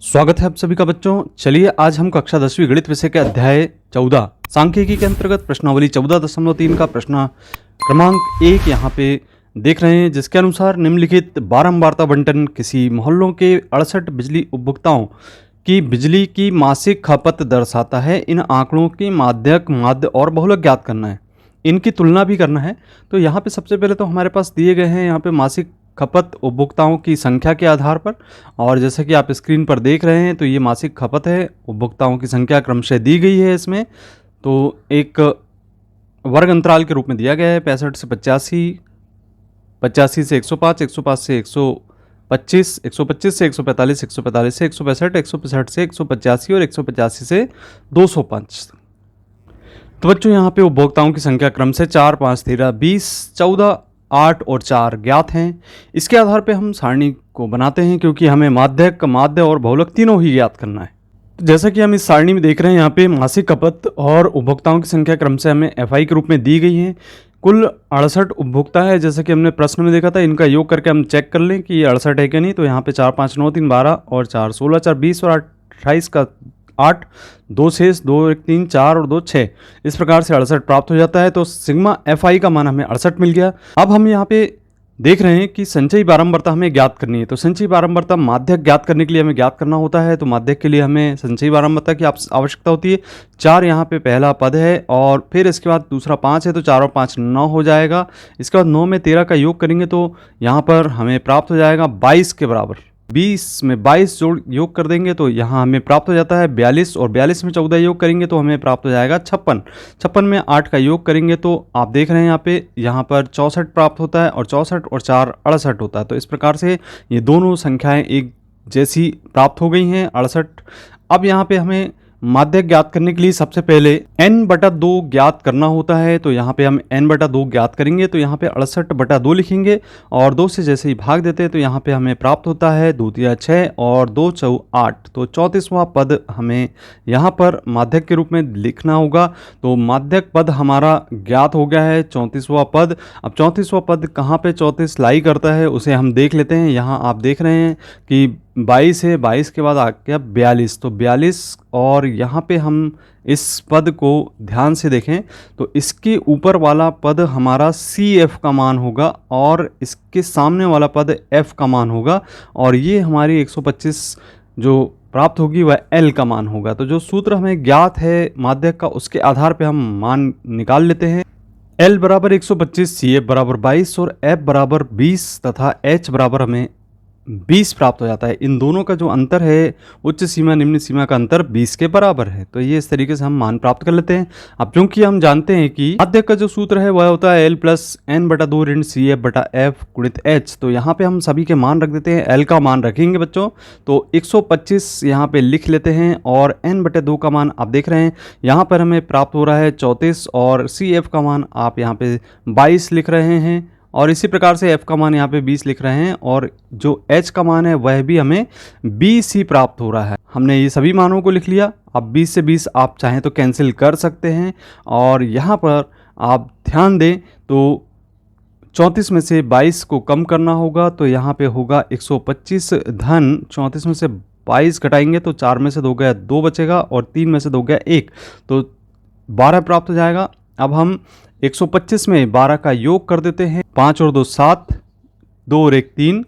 स्वागत है आप सभी का बच्चों। चलिए आज हम कक्षा 10वीं गणित विषय के अध्याय 14 सांख्यिकी के अंतर्गत प्रश्नावली 14.3 का प्रश्न क्रमांक 1 यहाँ पे देख रहे हैं, जिसके अनुसार निम्नलिखित बारंबारता बंटन किसी मोहल्लों के 68 बिजली उपभोक्ताओं की बिजली की मासिक खपत दर्शाता है। इन आंकड़ों की माध्यक, माध्य और बहुलक ज्ञात करना है, इनकी तुलना भी करना है। तो यहाँ पे सबसे पहले तो हमारे पास दिए गए हैं यहाँ पे मासिक खपत उपभोक्ताओं की संख्या के आधार पर, और जैसे कि आप स्क्रीन पर देख रहे हैं तो ये मासिक खपत है, उपभोक्ताओं की संख्या क्रमशः दी गई है इसमें। तो एक वर्ग अंतराल के रूप में दिया गया है 65 से 85, 85 से 105, 105 से 125, 125 से 145, 145 से 165, 165 से 185 और 185 से 205। तो बच्चों यहाँ पे उपभोक्ताओं की संख्या क्रम से 4, 5, 13, 20, 14, 8 और 4 ज्ञात हैं। इसके आधार पे हम सारणी को बनाते हैं, क्योंकि हमें माध्यक, माध्य और बहुलक तीनों ही ज्ञात करना है। तो जैसा कि हम इस सारणी में देख रहे हैं, यहाँ पे मासिक खपत और उपभोक्ताओं की संख्या क्रम से हमें FI के रूप में दी गई है। कुल 68 उपभोक्ता है, जैसा कि हमने प्रश्न में देखा था। इनका योग करके हम चेक कर लें कि ये 68 है कि नहीं। तो यहाँ पे 4, 5, 9, 3, 12 और 4, 16, 4, 20 और 28 का 8, 2 शेष, 2, 1, 3, 4 और 2, 6। इस प्रकार से 68 प्राप्त हो जाता है। तो सिग्मा FI का मान हमें 68 मिल गया। अब हम यहाँ पे देख रहे हैं कि संचयी बारंबारता हमें ज्ञात करनी है। तो संचयी बारंबारता माध्यक ज्ञात करने के लिए हमें ज्ञात करना होता है। तो माध्यक के लिए हमें संचयी बारंबारता की आवश्यकता होती है। 4 यहाँ पे पहला पद है, और फिर इसके बाद दूसरा 5 है, तो 4 और 5 9 हो जाएगा। इसके बाद 9 में 13 का योग करेंगे तो यहाँ पर हमें प्राप्त हो जाएगा 22 के बराबर। 20 में 22 जोड़ योग कर देंगे तो यहाँ हमें प्राप्त हो जाता है 42, और 42 में 14 योग करेंगे तो हमें प्राप्त हो जाएगा 56। 56 में 8 का योग करेंगे तो आप देख रहे हैं यहाँ पर 64 प्राप्त होता है, और 64 और 4 68 होता है। तो इस प्रकार से ये दोनों संख्याएं एक जैसी प्राप्त हो गई हैं, 68। अब यहाँ पे हमें माध्यक ज्ञात करने के लिए सबसे पहले n/2 ज्ञात करना होता है। तो यहाँ पे हम n/2 ज्ञात करेंगे, तो यहाँ पे 68/2 लिखेंगे, और 2 से जैसे ही भाग देते हैं तो यहाँ पे हमें प्राप्त होता है 2 × 6 और 2 × 4 8। तो 34वां पद हमें यहाँ पर माध्यक के रूप में लिखना होगा। तो माध्यक पद हमारा ज्ञात हो गया है 34वां पद। अब 34वां पद कहाँ पे 34 लाई करता है उसे हम देख लेते हैं। यहाँ आप देख रहे हैं कि 22 है, 22 के बाद आ गया 42। तो 42, और यहाँ पे हम इस पद को ध्यान से देखें तो इसके ऊपर वाला पद हमारा CF का मान होगा, और इसके सामने वाला पद F का मान होगा, और ये हमारी 125 जो प्राप्त होगी वह L का मान होगा। तो जो सूत्र हमें ज्ञात है माध्यक का, उसके आधार पे हम मान निकाल लेते हैं। L बराबर 125, CF बराबर 22 और F बराबर 20 तथा H बराबर हमें 20 प्राप्त हो जाता है। इन दोनों का जो अंतर है, उच्च सीमा निम्न सीमा का अंतर 20 के बराबर है। तो ये इस तरीके से हम मान प्राप्त कर लेते हैं। अब क्योंकि हम जानते हैं कि माध्यक का जो सूत्र है वह होता है L + n/2 ऋण CF/F गुणित H। तो यहाँ पे हम सभी के मान रख देते हैं। L का मान रखेंगे बच्चों, तो 125 यहाँ पे लिख लेते हैं, और n/2 का मान आप देख रहे हैं यहाँ पर हमें प्राप्त हो रहा है 34, और CF का मान आप यहाँ पे 22 लिख रहे हैं, और इसी प्रकार से F का मान यहाँ पे 20 लिख रहे हैं, और जो H का मान है वह भी हमें 20 ही प्राप्त हो रहा है। हमने ये सभी मानों को लिख लिया। अब 20 से 20 आप चाहें तो कैंसिल कर सकते हैं, और यहाँ पर आप ध्यान दें तो 34 में से 22 को कम करना होगा। तो यहाँ पे होगा 125 धन 34 में से 22 घटाएंगे तो 4 में से 2 गया 2 बचेगा, और 3 में से 2 गया 1, तो 12 प्राप्त हो जाएगा। अब हम 125 में 12 का योग कर देते हैं। 5 और 2 7, 2 और 1 3,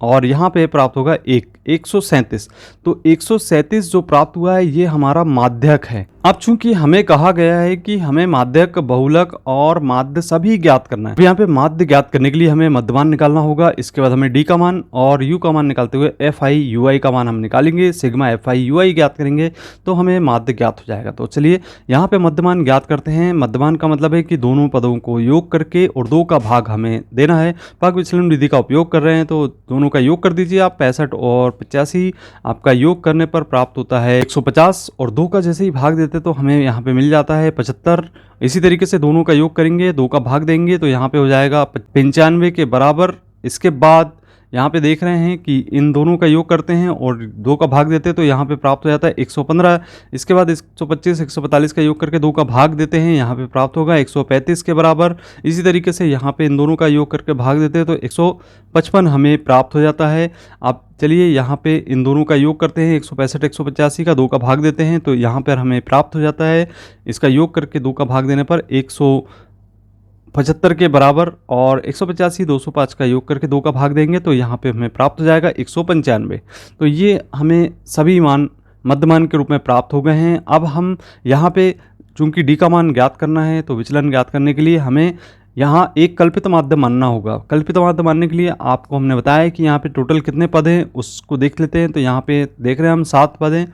और यहाँ पे प्राप्त होगा 137। तो 137 जो प्राप्त हुआ है ये हमारा माध्यक है। अब चूंकि हमें कहा गया है कि हमें माध्यक, बहुलक और माध्य सभी ज्ञात करना है, तो यहाँ पे माध्य ज्ञात करने के लिए हमें मध्यमान निकालना होगा। इसके बाद हमें D का मान और U का मान निकालते हुए FI UI का मान हम निकालेंगे। सिग्मा FI UI ज्ञात करेंगे तो हमें माध्य ज्ञात हो जाएगा। तो चलिए यहाँ पे मध्यमान ज्ञात करते हैं। मध्यमान का मतलब है कि दोनों पदों को योग करके और 2 का भाग हमें देना है। भाग विचलन विधि का उपयोग कर रहे हैं, तो दोनों का योग कर दीजिए आप। 65 और 85 आपका योग करने पर प्राप्त होता है 150, और 2 का जैसे ही भाग देते तो हमें यहाँ पे मिल जाता है 75। इसी तरीके से दोनों का योग करेंगे, 2 का भाग देंगे तो यहाँ पे हो जाएगा 95 के बराबर। इसके बाद यहाँ पे देख रहे हैं कि इन दोनों का योग करते हैं और 2 का भाग देते हैं तो यहाँ पे प्राप्त हो जाता है 115। इसके बाद 125 145 का योग करके 2 का भाग देते हैं, यहाँ पे प्राप्त होगा 135 के बराबर। इसी तरीके से यहाँ पे इन दोनों का योग करके भाग देते हैं तो 155 हमें प्राप्त हो जाता है। अब चलिए यहाँ पे इन दोनों का योग करते हैं, 165 185 का 2 का भाग देते हैं तो यहाँ पर हमें प्राप्त हो जाता है, इसका योग करके 2 का भाग देने पर 175 के बराबर। और 185 205 का योग करके 2 का भाग देंगे तो यहाँ पे हमें प्राप्त हो जाएगा 195। तो ये हमें सभी मान मध्यमान के रूप में प्राप्त हो गए हैं। अब हम यहाँ पे चूंकि डी का मान ज्ञात करना है तो विचलन ज्ञात करने के लिए हमें यहाँ एक कल्पित माध्य मानना होगा। कल्पित माध्य मानने के लिए आपको हमने बताया कि यहाँ पे टोटल कितने पद हैं उसको देख लेते हैं। तो यहाँ पे देख रहे हैं हम 7 पद हैं,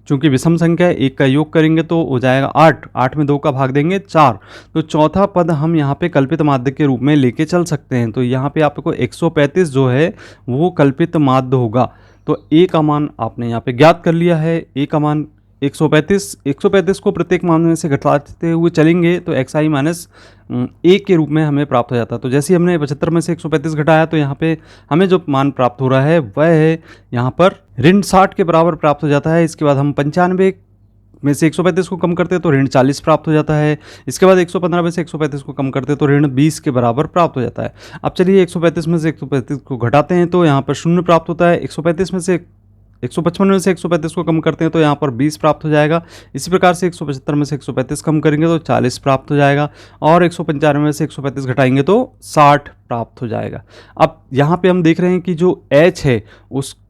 चूंकि विषम संख्या है, 1 का योग करेंगे तो हो जाएगा 8, 8 में 2 का भाग देंगे 4। तो चौथा पद हम यहाँ पे कल्पित माध्य के रूप में लेके चल सकते हैं। तो यहाँ पे आपको 135 जो है वो कल्पित माध्य होगा। तो ए का मान आपने यहाँ पे ज्ञात कर लिया है, ए का मान 135 को प्रत्येक मान में से घटाते हुए चलेंगे तो xi माइनस ए के रूप में हमें प्राप्त हो जाता है। तो जैसे ही हमने 75 में से 135 घटाया तो यहाँ पे हमें जो मान प्राप्त हो रहा है वह है यहाँ पर ऋण 60 के बराबर प्राप्त हो जाता है। इसके बाद हम 95 में से 135 को कम करते हैं तो ऋण 40 प्राप्त हो जाता है। इसके बाद 115 में से 135 को कम करते हैं तो ऋण 20 के बराबर प्राप्त हो जाता है। अब चलिए 135 में से 135 को घटाते हैं तो यहाँ पर 0 प्राप्त होता है। 155 में से 135 को कम करते हैं तो यहाँ पर 20 प्राप्त हो जाएगा। इसी प्रकार से 175 में से 135 कम करेंगे तो 40 प्राप्त हो जाएगा और 195 में से 135 घटाएंगे तो 60 प्राप्त हो जाएगा। अब यहाँ पे हम देख रहे हैं कि जो h है उसकी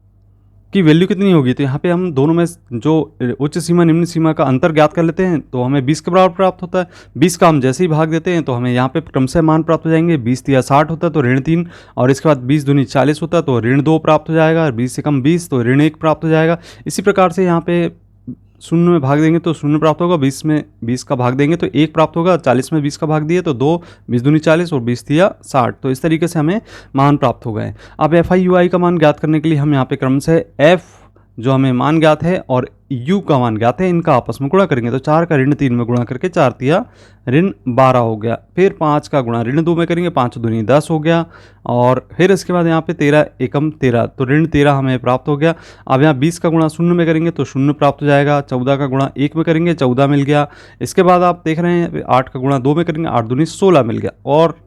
वैल्यू कितनी होगी। तो यहाँ पे हम दोनों में जो उच्च सीमा निम्न सीमा का अंतर ज्ञात कर लेते हैं तो हमें 20 के बराबर प्राप्त होता है। 20 का हम जैसे ही भाग देते हैं तो हमें यहाँ पे क्रमशः मान प्राप्त हो जाएंगे। 20 या 60 होता है तो ऋण 3 और इसके बाद 20 दूनी 40 होता है तो ऋण 2 प्राप्त हो जाएगा। 20 से कम 20 तो ऋण 1 प्राप्त हो जाएगा। इसी प्रकार से यहाँ पे 0 में भाग देंगे तो 0 प्राप्त होगा, 20 में 20 का भाग देंगे तो 1 प्राप्त होगा, 40 में 20 का भाग दिए तो 2, 20 दूनी 40 और 20 दिया 60। तो इस तरीके से हमें मान प्राप्त हो गए। अब FI/UI का मान ज्ञात करने के लिए हम यहाँ पे क्रम से F जो हमें मान ज्ञात है और U का मान ज्ञात है इनका आपस में गुणा करेंगे। तो 4 का ऋण 3 में गुणा करके 4 तिया ऋण 12 हो गया। फिर 5 का गुणा ऋण 2 में करेंगे, 5 दूनी 10 हो गया और फिर इसके बाद यहाँ पे 13 एकम 13 तो ऋण 13 हमें प्राप्त हो गया। अब यहाँ 20 का गुणा 0 में करेंगे तो 0 प्राप्त हो जाएगा। 14 का गुणा 1 में करेंगे 14 मिल गया। इसके बाद आप देख रहे हैं 8 का गुणा 2 में करेंगे 8 दूनी 16 मिल गया और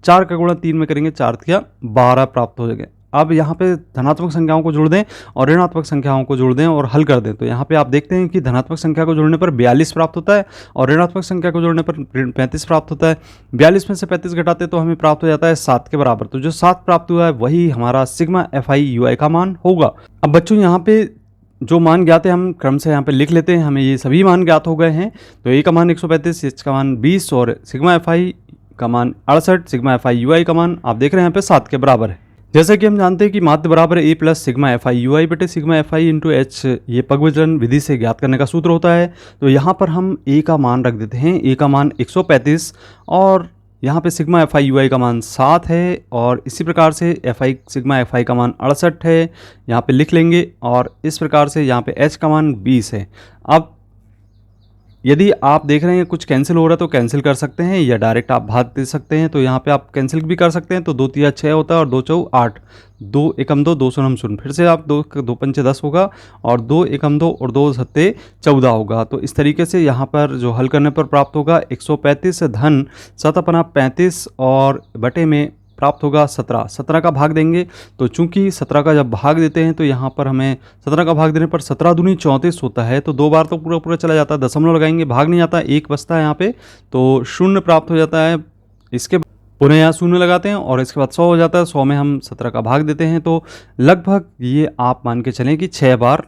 4 का गुणा 3 में करेंगे 4 तिया 12 प्राप्त हो जाएगा। अब यहाँ पे धनात्मक संख्याओं को जोड़ दें और ऋणात्मक संख्याओं को जोड़ दें और हल कर दें। तो यहाँ पे आप देखते हैं कि धनात्मक संख्या को जोड़ने पर 42 प्राप्त होता है और ऋणात्मक संख्या को जोड़ने पर 35 प्राप्त होता है। 42 में से 35 घटाते तो हमें प्राप्त हो जाता है 7 के बराबर। तो जो 7 प्राप्त हुआ है वही हमारा सिग्मा FI/UI का मान होगा। अब बच्चों यहाँ पे जो मान ज्ञात है हम क्रम से यहाँ पे लिख लेते हैं। हमें ये सभी मान ज्ञात हो गए हैं। तो ए का मान 135, एच का मान 20 और सिग्मा FI का मान 68, सिग्मा FI/UI का मान आप देख रहे हैं यहाँ पे 7 के बराबर है। जैसा कि हम जानते हैं कि माध्य बराबर ए प्लस सिग्मा FI/UI बटे सिग्मा FI इंटू एच, ये पग विचलन विधि से ज्ञात करने का सूत्र होता है। तो यहाँ पर हम ए का मान रख देते हैं। ए का मान 135 और यहाँ पे सिग्मा FI/UI का मान 7 है और इसी प्रकार से सिग्मा FI का मान 68 है, यहाँ पे लिख लेंगे। और इस प्रकार से यहाँ पे एच का मान 20 है। अब यदि आप देख रहे हैं कुछ कैंसिल हो रहा है तो कैंसिल कर सकते हैं या डायरेक्ट आप भाग दे सकते हैं। तो यहाँ पे आप कैंसिल भी कर सकते हैं। तो 2 तिया 6 होता है और 2 चौ 8, 2 एकम 2, 2 शून्य 0। फिर से आप 2 पंचे 10 होगा और 2 एकम 2 और 2 सत्ते 14 होगा। तो इस तरीके से यहाँ पर जो हल करने पर प्राप्त होगा 135 धन 7/35 और बटे में प्राप्त होगा 17 का भाग देंगे। तो चूंकि 17 का जब भाग देते हैं तो यहाँ पर हमें 17 का भाग देने पर 17 दूनी 34 होता है। तो 2 बार तो पूरा चला जाता है, दशमलव लगाएंगे, भाग नहीं आता, 1 बचता है यहाँ पे तो 0 प्राप्त हो जाता है। इसके पुनः यहाँ 0 लगाते हैं और इसके बाद 100 हो जाता है। 100 में हम 17 का भाग देते हैं तो लगभग ये आप मान के चलें कि 6 बार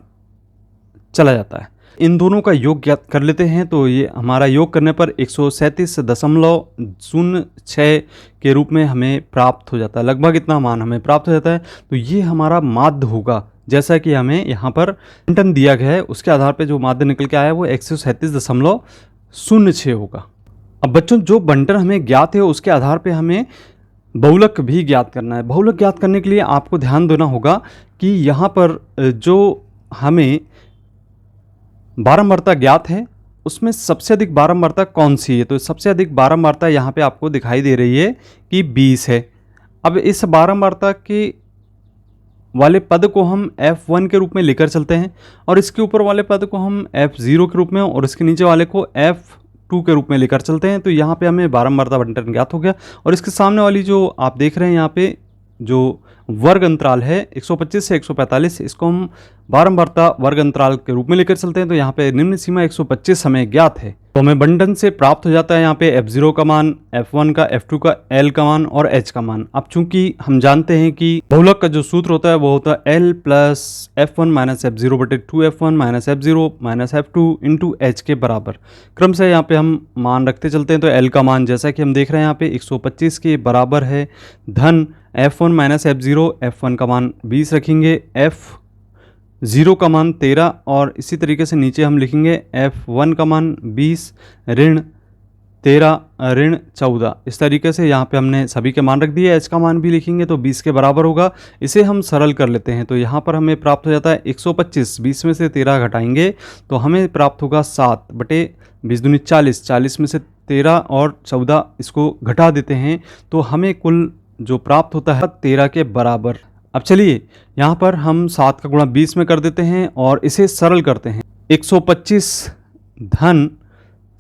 चला जाता है। इन दोनों का योग ज्ञात कर लेते हैं। तो ये हमारा योग करने पर 137.06 के रूप में हमें प्राप्त हो जाता है। लगभग इतना मान हमें प्राप्त हो जाता है। तो ये हमारा माध्य होगा। जैसा कि हमें यहाँ पर बंटन दिया गया है उसके आधार पर जो माध्य निकल के आया है वो 137.06 होगा। अब बच्चों जो बंटन हमें ज्ञात है उसके आधार पर हमें बहुलक भी ज्ञात करना है। बहुलक ज्ञात करने के लिए आपको ध्यान देना होगा कि यहाँ पर जो हमें बारंबारता ज्ञात है उसमें सबसे अधिक बारंबारता कौन सी है। तो सबसे अधिक बारंबारता यहाँ पे आपको दिखाई दे रही है कि 20 है। अब इस बारंबारता के वाले पद को हम F1 के रूप में लेकर चलते हैं और इसके ऊपर वाले पद को हम F0 के रूप में और इसके नीचे वाले को F2 के रूप में लेकर चलते हैं। तो यहाँ पे हमें बारंबारता बंटन ज्ञात हो गया और इसके सामने वाली जो आप देख रहे हैं यहाँ पे जो वर्ग अंतराल है 125 से 145, इसको हम बारंबारता वर्ग अंतराल के रूप में लेकर चलते हैं। तो यहाँ पे निम्न सीमा 125 हमें ज्ञात है, तो हमें बंटन से प्राप्त हो जाता है यहाँ पे F0 का मान, F1 का, F2 का, L का मान और H का मान। अब चूंकि हम जानते हैं कि बहुलक का जो सूत्र होता है वो होता है L plus F1 minus F0 बटे 2F1 minus F0 minus F2 into H के बराबर। क्रम से यहाँ पे हम मान रखते चलते हैं। तो L का मान जैसा कि हम देख रहे हैं यहाँ पे 125 के बराबर है धन F1 माइनस F0, F1 का मान 20 रखेंगे, F0 का मान 13 और इसी तरीके से नीचे हम लिखेंगे F1 का मान 20 ऋण 13 ऋण 14। इस तरीके से यहाँ पे हमने सभी के मान रख दिए। H का मान भी लिखेंगे तो 20 के बराबर होगा। इसे हम सरल कर लेते हैं तो यहाँ पर हमें प्राप्त हो जाता है 125, 20 में से 13 घटाएंगे तो हमें प्राप्त होगा 7 बटे 20 दूनी 40, 40 में से 13 और 14 इसको घटा देते हैं तो हमें कुल जो प्राप्त होता है 13 के बराबर। अब चलिए यहाँ पर हम 7 का गुणा 20 में कर देते हैं और इसे सरल करते हैं। 125 धन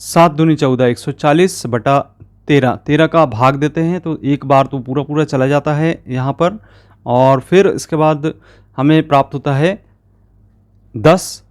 7 दूनी 14, 140 बटा 13, 13 का भाग देते हैं तो एक बार तो पूरा पूरा चला जाता है यहाँ पर और फिर इसके बाद हमें प्राप्त होता है 10,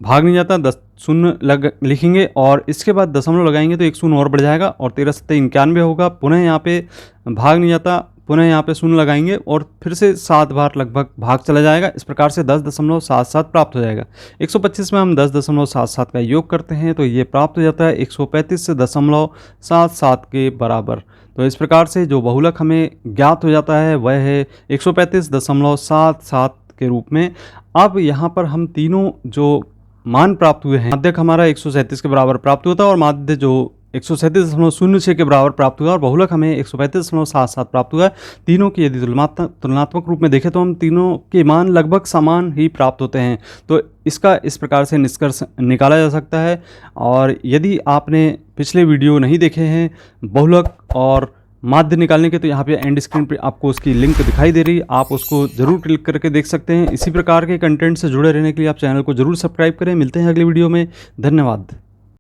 भाग नहीं जाता, 10 शून्य लिखेंगे और इसके बाद दशमलव लगाएंगे तो एक शून्य और बढ़ जाएगा और 13 सत्ते 91 होगा। पुनः यहाँ पे भाग नहीं जाता, पुनः यहाँ पे शून्य लगाएंगे और फिर से 7 बार लगभग भाग चला जाएगा। इस प्रकार से 10.77 प्राप्त हो जाएगा। 125 में हम 10.77 का योग करते हैं तो ये प्राप्त हो जाता है 135.77 के बराबर। तो इस प्रकार से जो बहुलक हमें ज्ञात हो जाता है वह है 135.77 के रूप में। अब यहाँ पर हम तीनों जो मान प्राप्त हुए हैं, माध्यक हमारा 137 के बराबर प्राप्त हुआ था और माध्य जो 137.06 के बराबर प्राप्त हुआ और बहुलक हमें 135.77 प्राप्त हुआ है। तीनों की यदि तुलनात्मक रूप में देखें तो हम तीनों के मान लगभग समान ही प्राप्त होते हैं। तो इसका इस प्रकार से निष्कर्ष निकाला जा सकता है। और यदि आपने पिछले वीडियो नहीं देखे हैं बहुलक और माध्य निकालने के तो यहाँ पे एंड स्क्रीन पे आपको उसकी लिंक दिखाई दे रही है, आप उसको जरूर क्लिक करके देख सकते हैं। इसी प्रकार के कंटेंट से जुड़े रहने के लिए आप चैनल को जरूर सब्सक्राइब करें। मिलते हैं अगले वीडियो में, धन्यवाद।